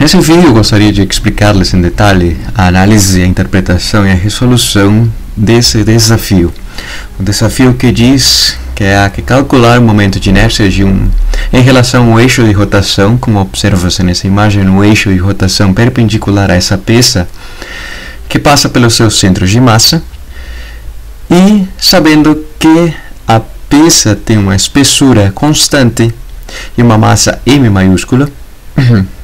Nesse vídeo eu gostaria de explicar-lhes em detalhe a análise, a interpretação e a resolução desse desafio. O desafio que diz que há que calcular o momento de inércia em relação ao eixo de rotação, como observa-se nessa imagem, um eixo de rotação perpendicular a essa peça que passa pelos seus centros de massa, e sabendo que a peça tem uma espessura constante e uma massa M maiúscula,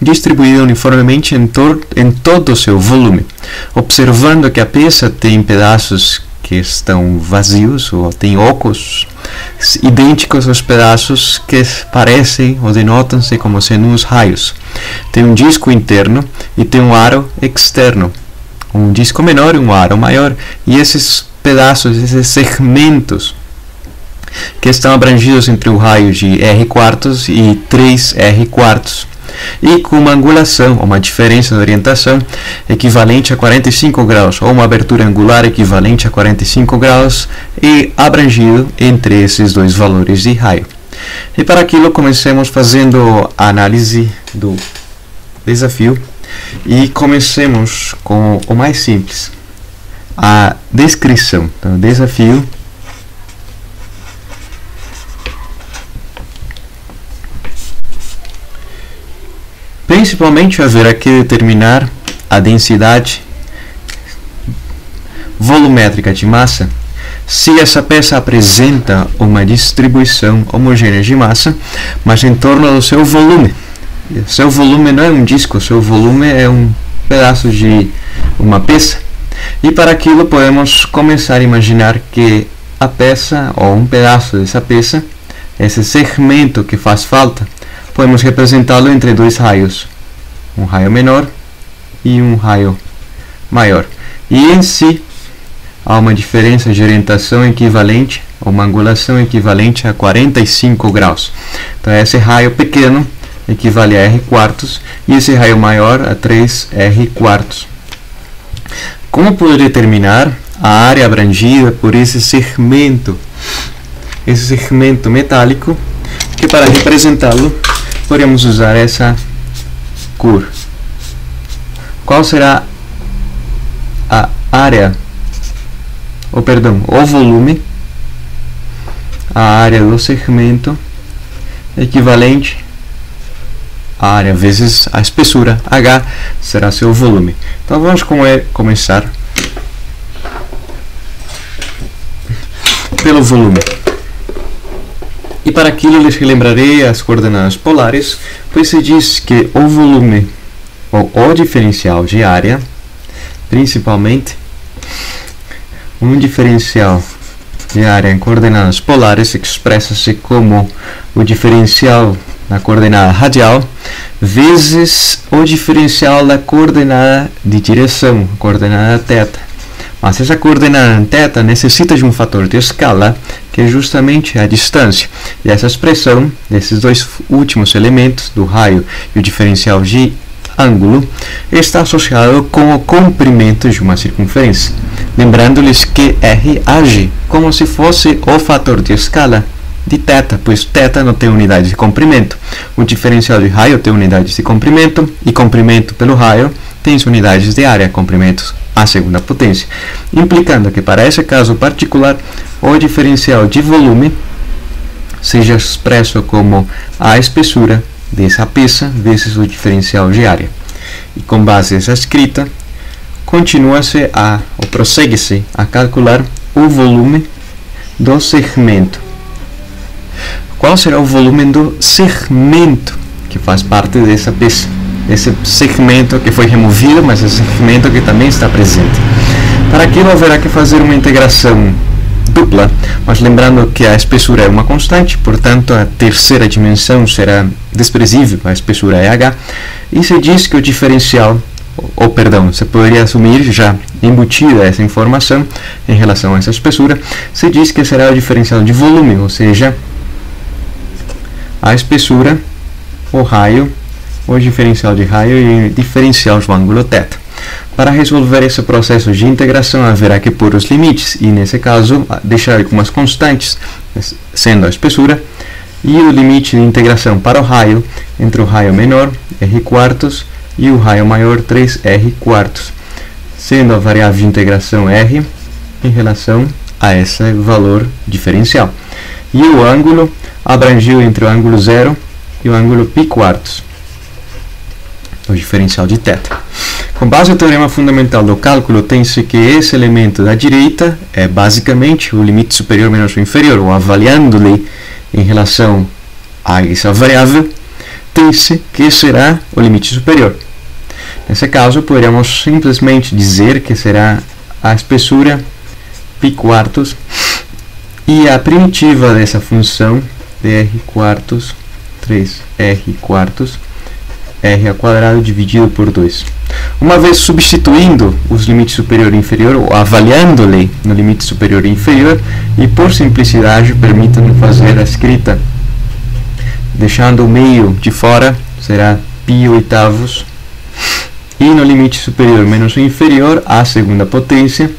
distribuída uniformemente em todo o seu volume, observando que a peça tem pedaços que estão vazios ou tem ocos idênticos aos pedaços que parecem ou denotam-se como sendo os raios. Tem um disco interno e tem um aro externo, um disco menor e um aro maior, e esses pedaços, esses segmentos que estão abrangidos entre o raio de R quartos e 3R quartos, e com uma angulação, ou uma diferença de orientação equivalente a 45 graus, ou uma abertura angular equivalente a 45 graus, e abrangido entre esses dois valores de raio. E para aquilo comecemos fazendo a análise do desafio, e comecemos com o mais simples, a descrição. Então, desafio principalmente haverá que determinar a densidade volumétrica de massa se essa peça apresenta uma distribuição homogênea de massa, mas em torno do seu volume. Seu volume não é um disco, seu volume é um pedaço de uma peça. E para aquilo podemos começar a imaginar que a peça, ou um pedaço dessa peça, esse segmento que faz falta, podemos representá-lo entre dois raios, um raio menor e um raio maior. E em si, há uma diferença de orientação equivalente, ou uma angulação equivalente a 45 graus. Então, esse raio pequeno equivale a R quartos, e esse raio maior a 3R quartos. Como poder determinar a área abrangida por esse segmento metálico, que para representá-lo podemos usar essa cor? Qual será a área, o volume, a área do segmento equivalente a área vezes a espessura, H, será seu volume. Então vamos começar pelo volume. E para aquilo lhes relembrarei as coordenadas polares, pois se diz que o volume, ou o diferencial de área, principalmente, um diferencial de área em coordenadas polares expressa-se como o diferencial na coordenada radial vezes o diferencial da coordenada de direção, coordenada θ. Mas essa coordenada θ necessita de um fator de escala, que é justamente a distância. E essa expressão desses dois últimos elementos, do raio e o diferencial de ângulo, está associado com o comprimento de uma circunferência. Lembrando-lhes que R age como se fosse o fator de escala de θ, pois θ não tem unidade de comprimento. O diferencial de raio tem unidades de comprimento, e comprimento pelo raio tem unidades de área, comprimentos à segunda potência, implicando que para esse caso particular o diferencial de volume seja expresso como a espessura dessa peça vezes o diferencial de área. E com base nessa escrita, prossegue-se a calcular o volume do segmento. Qual será o volume do segmento que faz parte dessa peça? Esse segmento que foi removido, mas esse segmento que também está presente. Para aquilo haverá que fazer uma integração dupla, mas lembrando que a espessura é uma constante, portanto a terceira dimensão será desprezível, a espessura é H, e se diz que o diferencial, se poderia assumir já embutida essa informação em relação a essa espessura, se diz que será o diferencial de volume, ou seja, a espessura, o raio, o diferencial de raio e o diferencial do ângulo θ. Para resolver esse processo de integração, haverá que pôr os limites, e nesse caso deixar algumas constantes, sendo a espessura, e o limite de integração para o raio, entre o raio menor, R quartos, e o raio maior 3r quartos, sendo a variável de integração r em relação a esse valor diferencial. E o ângulo abrangiu entre o ângulo 0 e o ângulo π quartos, o diferencial de θ. Com base no teorema fundamental do cálculo, tem-se que esse elemento da direita é basicamente o limite superior menos o inferior, ou avaliando-lhe em relação a essa variável, tem-se que será o limite superior. Nesse caso, poderíamos simplesmente dizer que será a espessura π quartos e a primitiva dessa função dr quartos 3r quartos r ao quadrado dividido por 2. Uma vez substituindo os limites superior e inferior, ou avaliando-lhe no limite superior e inferior, e por simplicidade permitam-me fazer a escrita deixando o meio de fora, será π oitavos, e no limite superior menos o inferior, a segunda potência,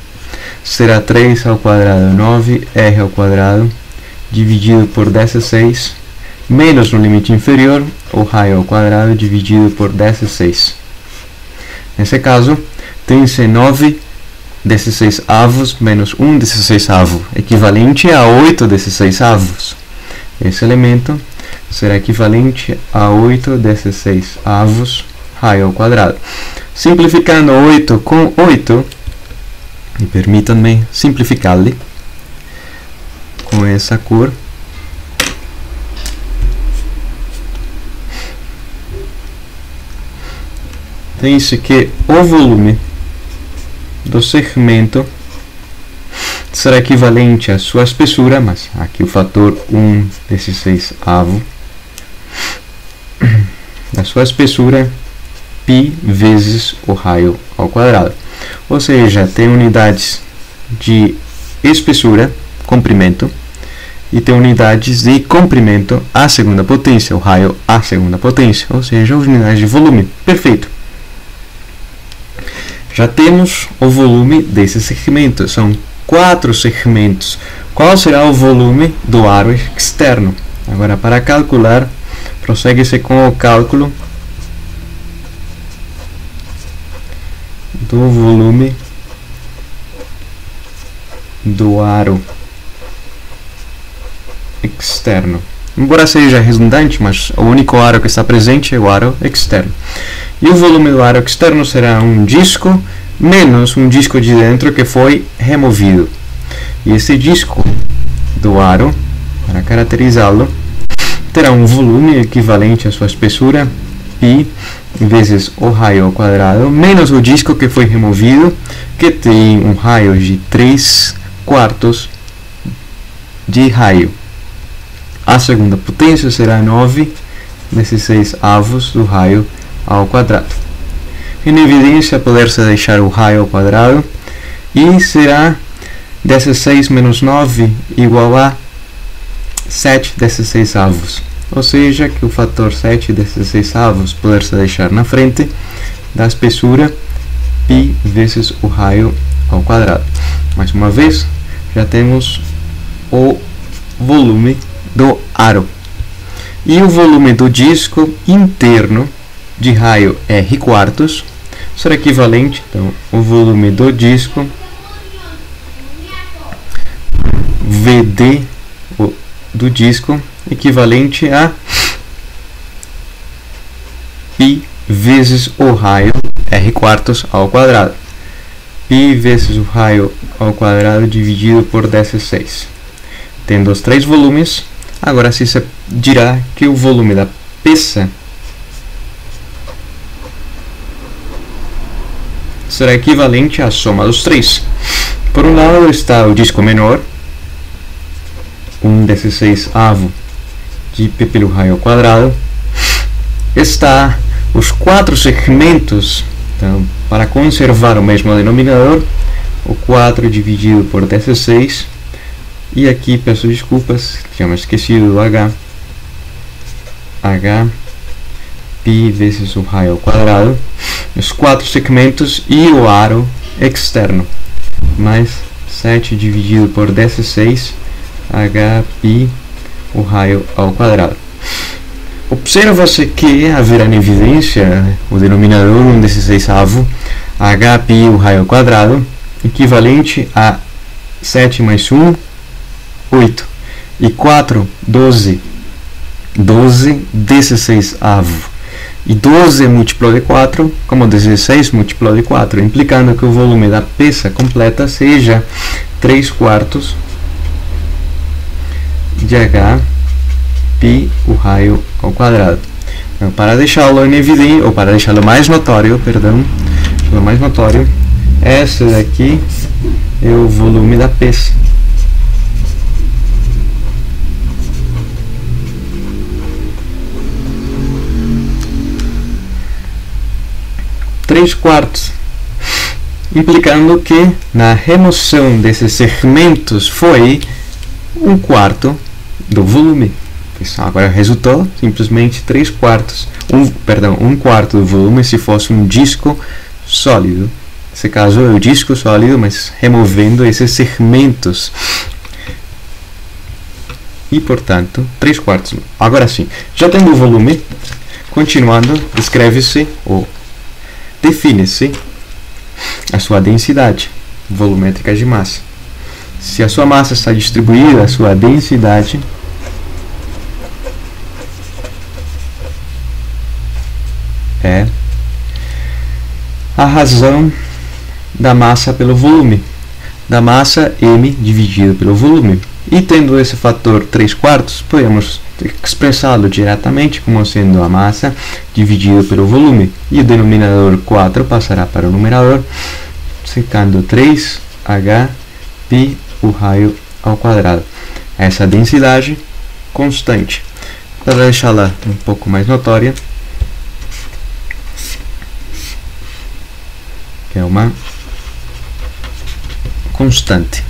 será 3 ao quadrado 9r ao quadrado dividido por 16, menos no limite inferior, o raio ao quadrado dividido por 16. Nesse caso, tem-se 9 16 avos menos 1 16 avo, equivalente a 8 16 avos. Esse elemento será equivalente a 8 16 avos raio ao quadrado. Simplificando 8 com 8, e permitam-me simplificar-lhe com essa cor, tem-se que o volume do segmento será equivalente à sua espessura, mas aqui o fator 1 16 avo da sua espessura, π vezes o raio ao quadrado. Ou seja, tem unidades de espessura, comprimento, e tem unidades de comprimento à segunda potência, o raio à segunda potência, ou seja, unidades de volume. Perfeito. Já temos o volume desse segmento, são 4 segmentos. Qual será o volume do aro externo? Agora, para calcular, prossegue-se com o cálculo do volume do aro externo. Embora seja redundante, mas o único aro que está presente é o aro externo. E o volume do aro externo será um disco menos um disco de dentro que foi removido. E esse disco do aro, para caracterizá-lo, terá um volume equivalente à sua espessura, π vezes o raio ao quadrado, menos o disco que foi removido, que tem um raio de 3 quartos de raio. A segunda potência será 9 16 avos do raio ao quadrado. Em evidência, poder-se deixar o raio ao quadrado, e será 16 menos 9 igual a 7 16 avos. Ou seja, que o fator 7 16 avos poder-se deixar na frente da espessura π vezes o raio ao quadrado. Mais uma vez, já temos o volume do aro. E o volume do disco interno de raio r quartos será equivalente, então, o volume do disco VD do disco equivalente a π vezes o raio r quartos ao quadrado. π vezes o raio ao quadrado dividido por 16. Tendo os três volumes, agora se dirá que o volume da peça será equivalente à soma dos três. Por um lado está o disco menor, 1 16 avo de π pelo raio ao quadrado. Está os 4 segmentos, então, para conservar o mesmo denominador, o 4 dividido por 16, e aqui peço desculpas, tínhamos esquecido do h, π vezes o raio ao quadrado, os 4 segmentos e o aro externo, mais 7 dividido por 16, h π o raio ao quadrado. Observa-se que haverá em evidência o denominador 1/16avo h π o raio ao quadrado, equivalente a 7 mais 1, 8, e 4, 12, 16avo. E 12 múltiplo de 4, como 16 múltiplo de 4, implicando que o volume da peça completa seja 3/4 de h π o raio ao quadrado. Então, para deixá-lo em evidência, ou para deixá-lo mais notório, esse daqui é o volume da peça. Três quartos, implicando que na remoção desses segmentos foi 1/4 do volume. Agora resultou simplesmente 3/4, 1/4 do volume se fosse um disco sólido. Nesse caso é o disco sólido, mas removendo esses segmentos. E portanto, 3/4. Agora sim, já tendo o volume, continuando, descreve-se ou define-se a sua densidade volumétrica de massa. Se a sua massa está distribuída, a sua densidade é a razão da massa pelo volume, da massa m dividido pelo volume. E tendo esse fator 3/4, podemos expressá-lo diretamente como sendo a massa dividido pelo volume. E o denominador 4 passará para o numerador, ficando 3h π o raio ao quadrado. Essa densidade constante. Para deixá-la um pouco mais notória, que é uma constante,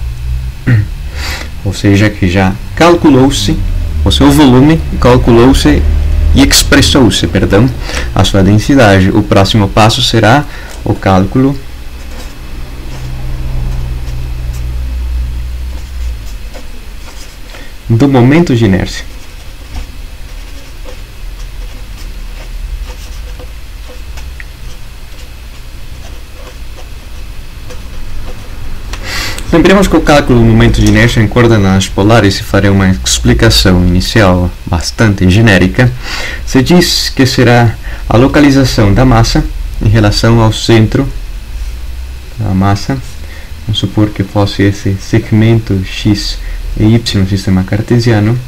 ou seja, que já calculou-se o seu volume, calculou-se e expressou-se, a sua densidade. O próximo passo será o cálculo do momento de inércia. Lembremos que o cálculo do momento de inércia em coordenadas polares, se farei uma explicação inicial bastante genérica, se diz que será a localização da massa em relação ao centro da massa. Vamos supor que fosse esse segmento x e y no sistema cartesiano,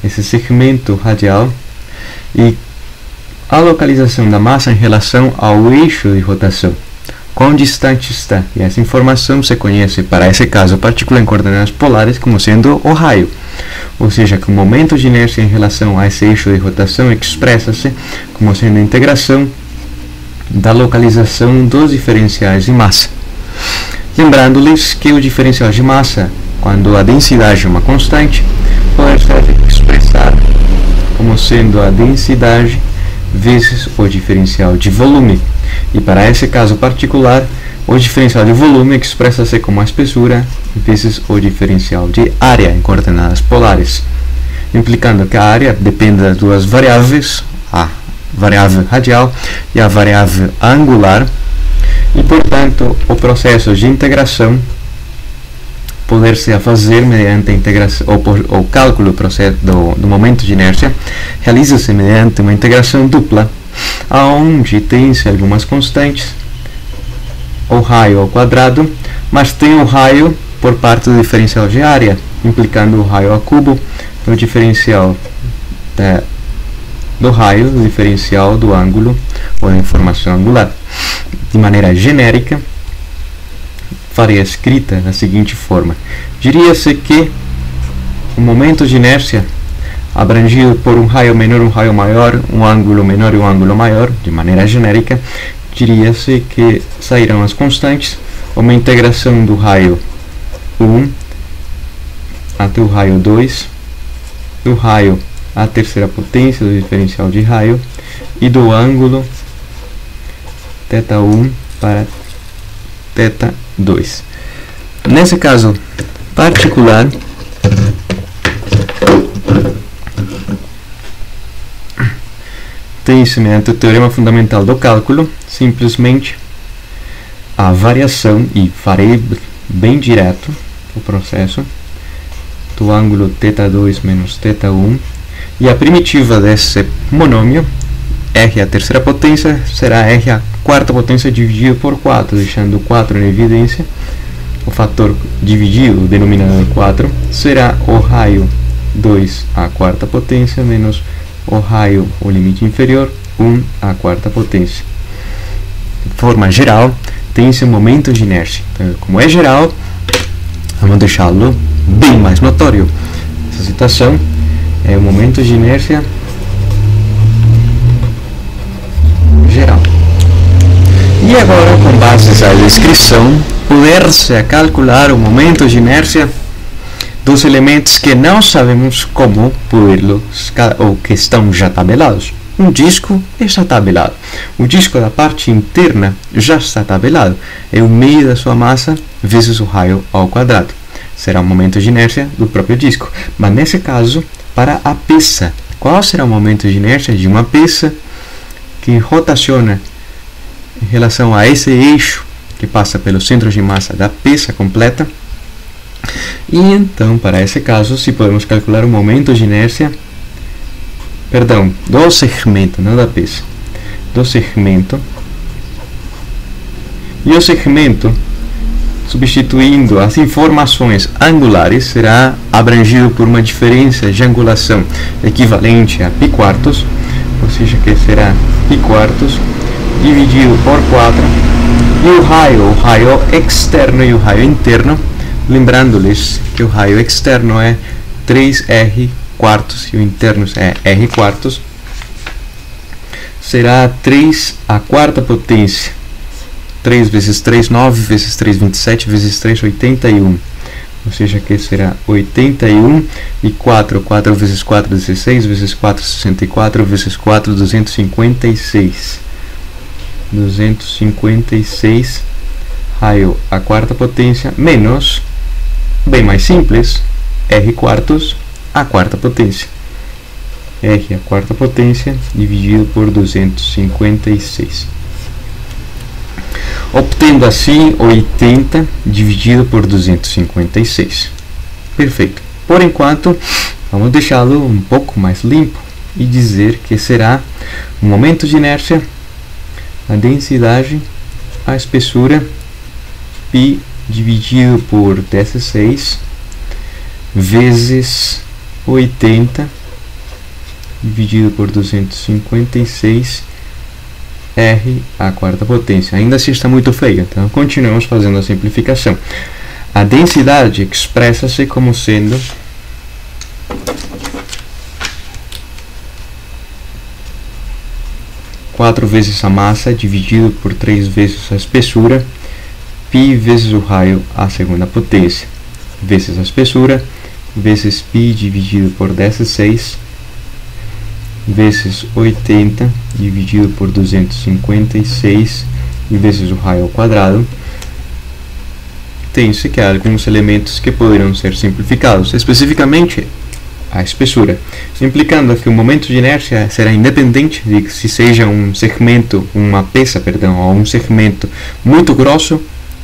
esse segmento radial, e a localização da massa em relação ao eixo de rotação. Quão distante está? E essa informação se conhece, para esse caso particular em coordenadas polares, como sendo o raio. Ou seja, que o momento de inércia em relação a esse eixo de rotação expressa-se como sendo a integração da localização dos diferenciais de massa. Lembrando-lhes que o diferencial de massa, quando a densidade é uma constante, pode ser expressado como sendo a densidade vezes o diferencial de volume. E para esse caso particular, o diferencial de volume expressa-se como a espessura vezes o diferencial de área em coordenadas polares, implicando que a área depende das duas variáveis, a variável radial e a variável angular, e portanto o processo de integração poder-se fazer mediante a integração, o cálculo do momento de inércia realiza-se mediante uma integração dupla, onde tem-se algumas constantes, o raio ao quadrado, mas tem o raio por parte do diferencial de área, implicando o raio ao cubo, o diferencial do raio, o diferencial do ângulo ou da informação angular. De maneira genérica, faria escrita da seguinte forma: diria-se que o momento de inércia abrangido por um raio menor, um raio maior, um ângulo menor e um ângulo maior, de maneira genérica, diria-se que sairão as constantes, uma integração do raio 1 até o raio 2, do raio à terceira potência do diferencial de raio e do ângulo θ1 para θ2. Nesse caso particular, Tem-se, mediante o teorema fundamental do cálculo, simplesmente a variação, e farei bem direto o processo, do ângulo θ2 menos θ1, e a primitiva desse monômio, r à terceira potência, será r à quarta potência dividido por 4, deixando 4 em evidência. O fator dividido, o denominador 4, será o raio 2 à quarta potência menos o raio, o limite inferior, 1 à quarta potência. De forma geral, tem-se um momento de inércia. Então, como é geral, vamos deixá-lo bem mais notório. Essa citação é o momento de inércia geral. E agora, com base à descrição, poder-se calcular o momento de inércia dos elementos que não sabemos como pô-los ou que estão já tabelados. Um disco está tabelado. O disco da parte interna já está tabelado. É o meio da sua massa vezes o raio ao quadrado. Será o momento de inércia do próprio disco. Mas nesse caso, para a peça, qual será o momento de inércia de uma peça que rotaciona em relação a esse eixo que passa pelo centro de massa da peça completa? E então, para esse caso, se podemos calcular o momento de inércia, do segmento, não da peça, do segmento. E o segmento, substituindo as informações angulares, será abrangido por uma diferença de angulação equivalente a π quartos, ou seja, que será π quartos dividido por 4, e o raio externo e o raio interno, lembrando-lhes que o raio externo é 3r quartos e o interno é r quartos, será 3 à quarta potência. 3 vezes 3, 9 vezes 3, 27 vezes 3, 81. Ou seja, que será 81 e 4 vezes 4, 16 vezes 4, 64 vezes 4, 256. 256 raio à quarta potência menos, bem mais simples, r quartos à quarta potência. R à quarta potência dividido por 256. Obtendo assim 80 dividido por 256. Perfeito. Por enquanto, vamos deixá-lo um pouco mais limpo e dizer que será um momento de inércia, a densidade, a espessura, π dividido por 16 vezes 80 dividido por 256 r à quarta potência. Ainda assim está muito feio, então continuamos fazendo a simplificação. A densidade expressa-se como sendo quatro vezes a massa dividido por 3 vezes a espessura, π vezes o raio à segunda potência, vezes a espessura, vezes π dividido por 16, vezes 80 dividido por 256 e vezes o raio ao quadrado. Tem-se que há alguns elementos que poderão ser simplificados, especificamente a espessura, implicando que o momento de inércia será independente de se seja um segmento, uma peça, ou um segmento muito grosso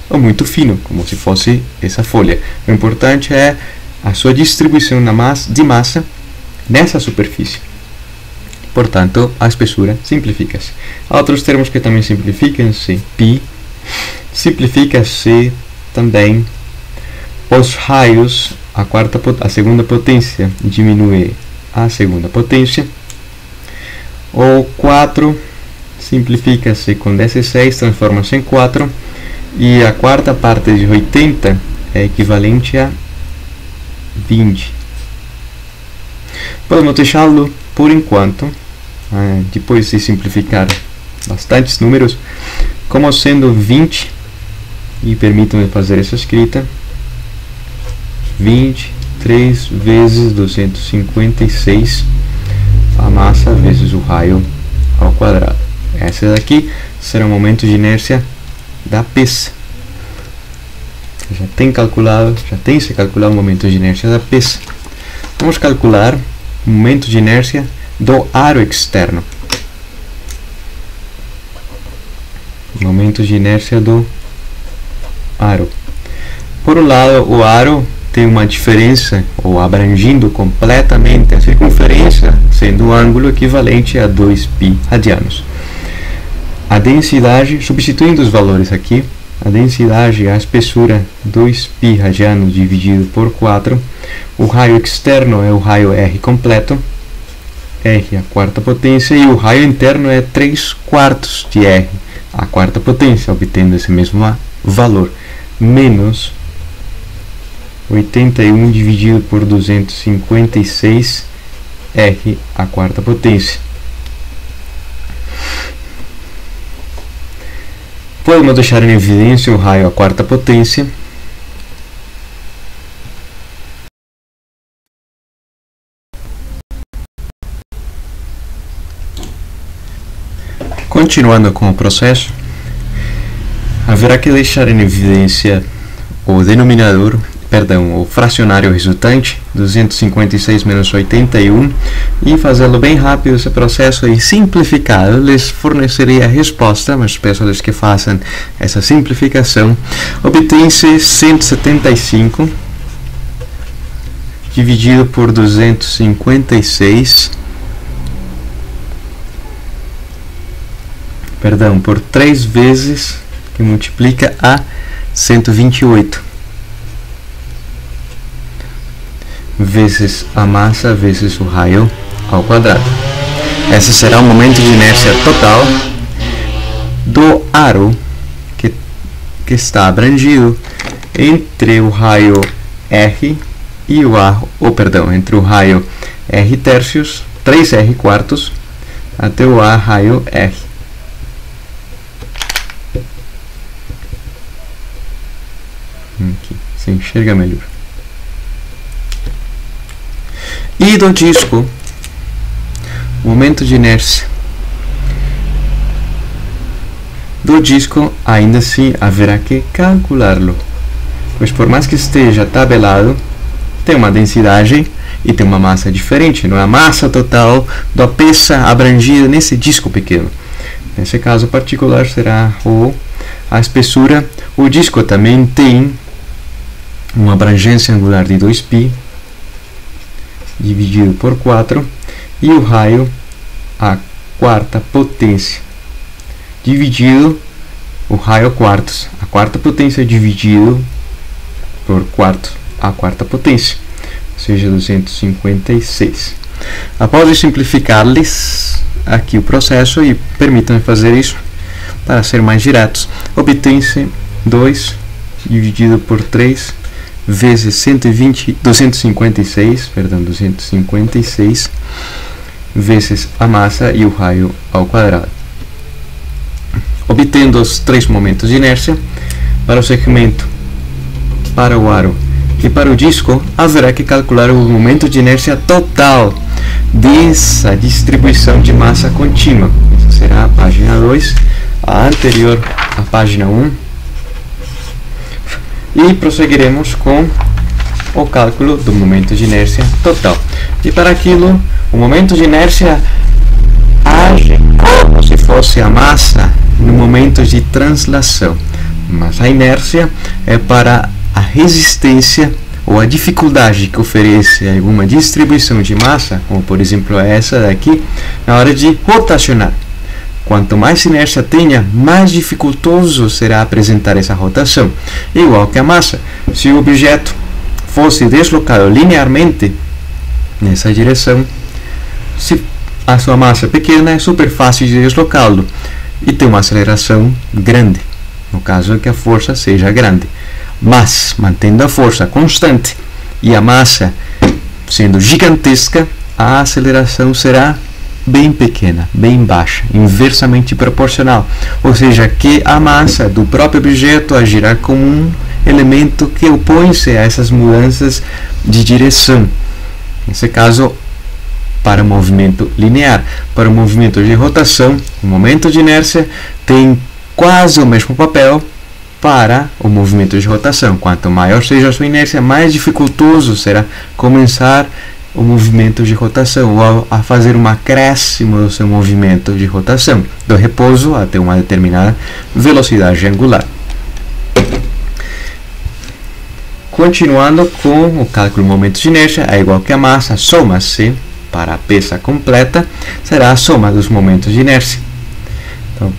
ou muito fino, como se fosse essa folha. O importante é a sua distribuição de massa nessa superfície. Portanto, a espessura simplifica-se. Há outros termos que também simplificam-se. π simplifica-se também. Os raios, a segunda potência diminui a segunda potência. O 4 simplifica-se com 16, transforma-se em 4. E a quarta parte de 80 é equivalente a 20. Podemos deixá-lo por enquanto, depois de simplificar bastantes números, como sendo 20, e permitam-me fazer essa escrita, 23 vezes 256 a massa vezes o raio ao quadrado. Essa daqui será o momento de inércia da peça. Já tem se calculado o momento de inércia da peça. Vamos calcular momento de inércia do aro externo. Momento de inércia do aro. Por um lado, o aro tem uma diferença, ou abrangindo completamente a circunferência, sendo um ângulo equivalente a 2π radianos. A densidade, substituindo os valores aqui, a densidade, a espessura 2π radianos dividido por 4, o raio externo é o raio R completo, R a quarta potência, e o raio interno é 3/4 de R a quarta potência, obtendo esse mesmo valor, menos 81 dividido por 256 R a quarta potência. Podemos deixar em evidência o raio a quarta potência. Continuando com o processo, haverá que deixar em evidência o denominador, o fracionário resultante, 256 menos 81, e fazê-lo bem rápido esse processo e simplificado. Lhes fornecerei a resposta, mas peço-lhes que façam essa simplificação. Obtém-se 175 dividido por 256, por 3 vezes, que multiplica a 128, vezes a massa vezes o raio ao quadrado. Esse será o momento de inércia total do aro que está abrangido entre o raio R e o entre o raio R tercios, 3R quartos, até o raio R. Aqui, se enxerga melhor. E do disco, o momento de inércia do disco, ainda assim haverá que calculá-lo, pois por mais que esteja tabelado, tem uma densidade e tem uma massa diferente, não é a massa total da peça abrangida nesse disco pequeno. Nesse caso particular será a espessura. O disco também tem uma abrangência angular de 2π dividido por 4, e o raio a quarta potência dividido o raio quartos, a quarta potência dividido por 4 a quarta potência, ou seja, 256. Após simplificar-lhes aqui o processo, e permitam-me fazer isso para ser mais diretos, obtém-se 2 dividido por 3 vezes 256 vezes a massa e o raio ao quadrado. Obtendo os 3 momentos de inércia para o segmento, para o aro e para o disco, haverá que calcular o momento de inércia total dessa distribuição de massa contínua. Essa será a página 2, a anterior à página 1. E prosseguiremos com o cálculo do momento de inércia total. E para aquilo, o momento de inércia age como se fosse a massa no momento de translação, mas a inércia é para a resistência ou a dificuldade que oferece alguma distribuição de massa, como por exemplo essa daqui, na hora de rotacionar. Quanto mais inércia tenha, mais dificultoso será apresentar essa rotação. Igual que a massa, se o objeto fosse deslocado linearmente nessa direção, se a sua massa é pequena, é super fácil de deslocá-lo e tem uma aceleração grande, no caso que a força seja grande. Mas, mantendo a força constante e a massa sendo gigantesca, a aceleração será bem pequena, bem baixa, inversamente proporcional, ou seja, que a massa do próprio objeto agirá como um elemento que opõe-se a essas mudanças de direção. Nesse caso, para o movimento linear. Para o movimento de rotação, o momento de inércia tem quase o mesmo papel para o movimento de rotação. Quanto maior seja a sua inércia, mais dificultoso será começar o movimento de rotação, ou a fazer um acréscimo do seu movimento de rotação, do repouso até uma determinada velocidade angular. Continuando com o cálculo do momento de inércia, é igual que a massa, soma-se para a peça completa, será a soma dos momentos de inércia. Então,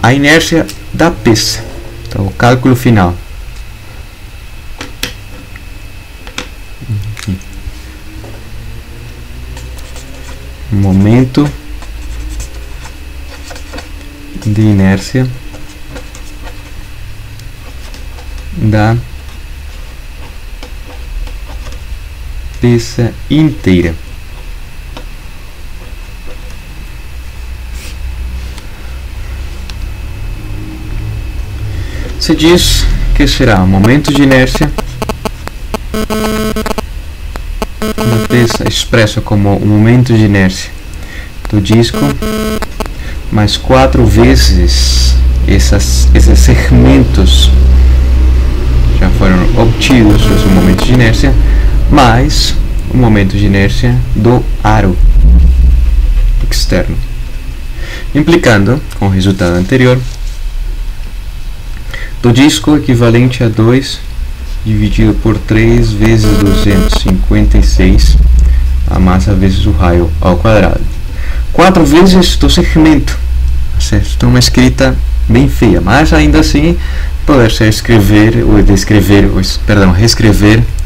a inércia da peça. Então, o cálculo final. Momento de inércia da peça inteira. Se diz que será o momento de inércia da peça expresso como o momento de inércia do disco mais 4 vezes esses segmentos já foram obtidos no seu momento de inércia, mais o momento de inércia do aro externo, implicando, com o resultado anterior, do disco equivalente a 2 dividido por 3 vezes 256, a massa vezes o raio ao quadrado. 4 vezes do segmento. Certo? Uma escrita bem feia, mas ainda assim poder-se reescrever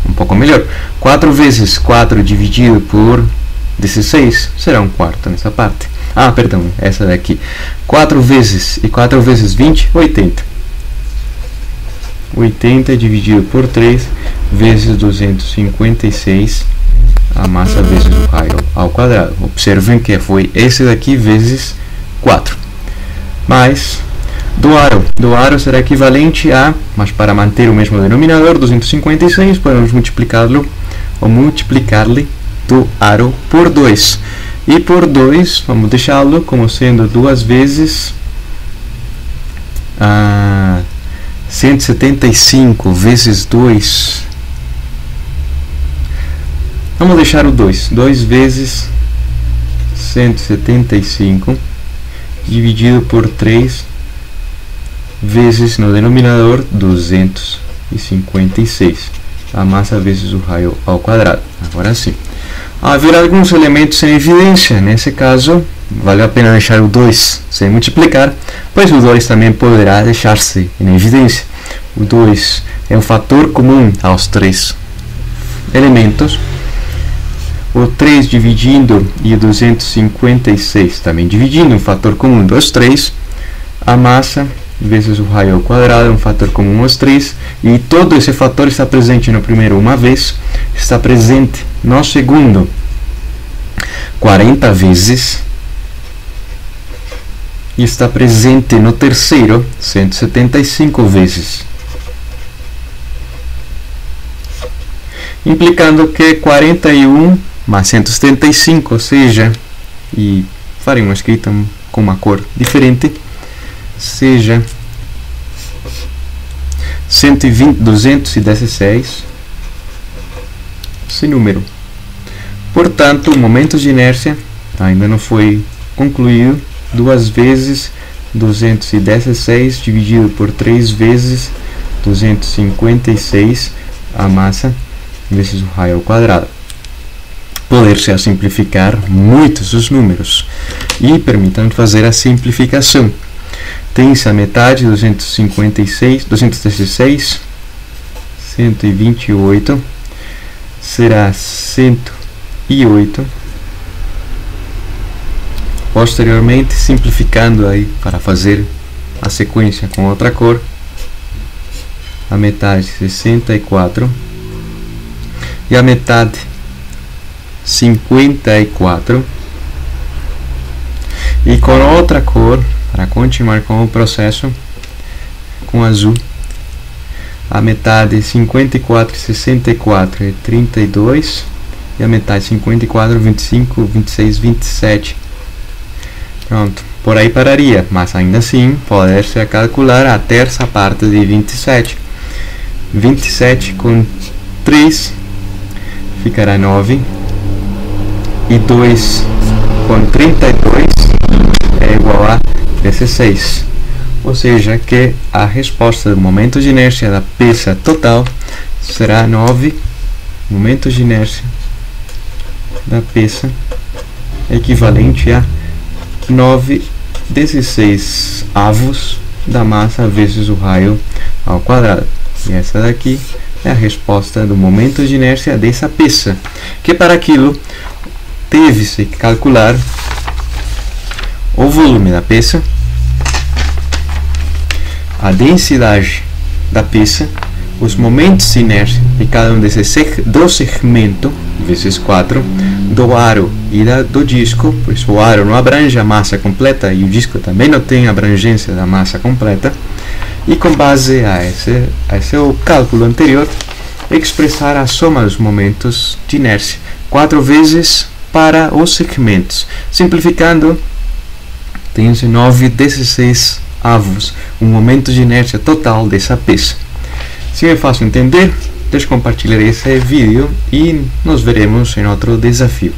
um pouco melhor. 4 vezes 4 dividido por 16 será um quarto nessa parte. Ah, perdão, essa daqui. 4 vezes e 4 vezes 20, 80. 80 dividido por 3 vezes 256, a massa vezes o raio ao quadrado. Observem que foi esse daqui vezes 4. Mas do aro será equivalente a, mas para manter o mesmo denominador, 256, podemos multiplicá-lo ou multiplicar-lhe do aro por 2. E por 2, vamos deixá-lo como sendo 2 vezes 175 vezes 2. Vamos deixar o 2. 2 vezes 175 dividido por 3 vezes no denominador 256. A massa vezes o raio ao quadrado. Agora sim. Haverá alguns elementos em evidência. Nesse caso, vale a pena deixar o 2 sem multiplicar, pois o 2 também poderá deixar-se em evidência. O 2 é um fator comum aos 3 elementos. O 3 dividindo e o 256 também dividindo, um fator comum dos 3. A massa vezes o raio ao quadrado é um fator comum aos 3. E todo esse fator está presente no primeiro uma vez, está presente no segundo 40 vezes, e está presente no terceiro 175 vezes, implicando que 41 mais 175, ou seja, e farei uma escrita com uma cor diferente, seja 120, 216, esse número. Portanto, o momento de inércia ainda não foi concluído. 2 vezes 216 dividido por 3 vezes 256, a massa vezes o raio ao quadrado. Poder-se simplificar muitos os números e permitam fazer a simplificação. Tem-se a metade, 256, 216, 128, será 108. Posteriormente, simplificando aí para fazer a sequência com outra cor, a metade 64 e a metade 54, e com outra cor, para continuar com o processo, com azul, a metade 54 e 64 é 32, e a metade 54, 25, 26, 27. Pronto, por aí pararia, mas ainda assim pode-se calcular a terça parte de 27. 27 com 3 ficará 9, e 2 com 32 é igual a 16. Ou seja, que a resposta do momento de inércia da peça total será 9 momentos de inércia da peça, equivalente a 9/16 avos da massa vezes o raio ao quadrado. E essa daqui é a resposta do momento de inércia dessa peça, que para aquilo teve-se que calcular o volume da peça, a densidade da peça, os momentos de inércia de cada um desses do segmento, vezes 4, do aro e do disco, pois o aro não abrange a massa completa e o disco também não tem abrangência da massa completa, e com base a esse cálculo anterior, expressar a soma dos momentos de inércia 4 vezes para os segmentos. Simplificando, tem-se 9/16 avos, um momento de inércia total dessa peça. Se é fácil entender, deixe compartilhar esse vídeo e nos veremos em outro desafio.